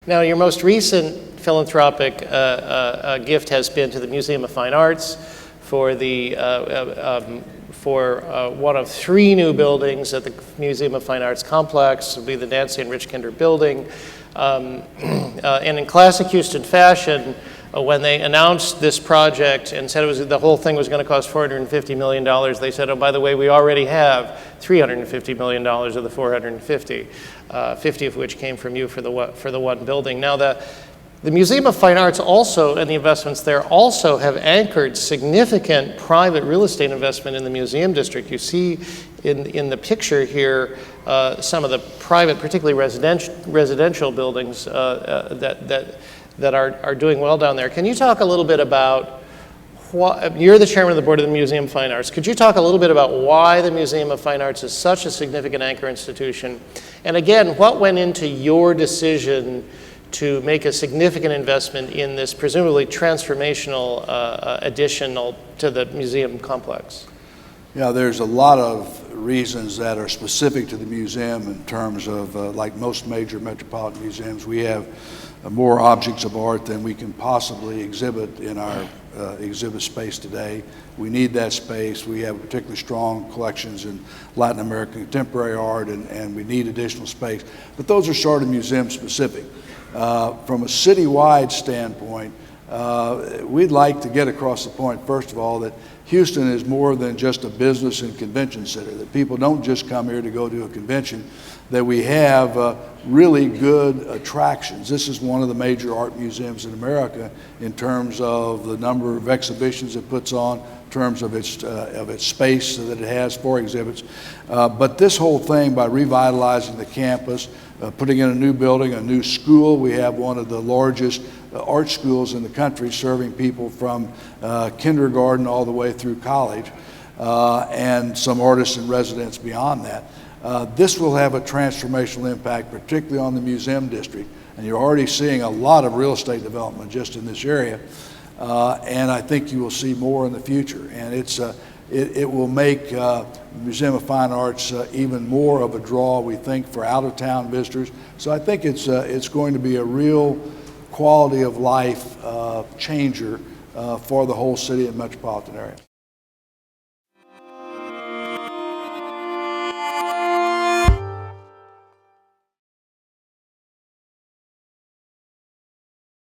Now, your most recent philanthropic gift has been to the Museum of Fine Arts for one of 3 new buildings at the Museum of Fine Arts complex. It will be the Nancy and Rich Kinder building. And in classic Houston fashion, when they announced this project and said the whole thing was going to cost $450 million, they said, oh, by the way, we already have $350 million of the 450, 50 of which came from you for the one building. Now, the Museum of Fine Arts also, and the investments there also have anchored significant private real estate investment in the museum district. You see in the picture here some of the private, particularly residential buildings that are doing well down there. Can you talk a little bit about you're the chairman of the board of the Museum of Fine Arts. Could you talk a little bit about why the Museum of Fine Arts is such a significant anchor institution? And again, what went into your decision to make a significant investment in this presumably transformational addition to the museum complex? Yeah, there's a lot of reasons that are specific to the museum in terms of, like most major metropolitan museums, we have more objects of art than we can possibly exhibit in our exhibit space today. We need that space. We have particularly strong collections in Latin American contemporary art, and we need additional space. But those are sort of museum specific. From a citywide standpoint, we'd like to get across the point, first of all, that Houston is more than just a business and convention center, that people don't just come here to go to a convention, that we have really good attractions. This is one of the major art museums in America in terms of the number of exhibitions it puts on, in terms of its space that it has for exhibits. But this whole thing, by revitalizing the campus, putting in a new building, a new school, we have one of the largest art schools in the country serving people from kindergarten all the way through college, and some artists in residence beyond that. This will have a transformational impact, particularly on the museum district. And you're already seeing a lot of real estate development just in this area. And I think you will see more in the future. And it will make the Museum of Fine Arts even more of a draw, we think, for out-of-town visitors. So I think it's going to be a real quality of life changer for the whole city and metropolitan area.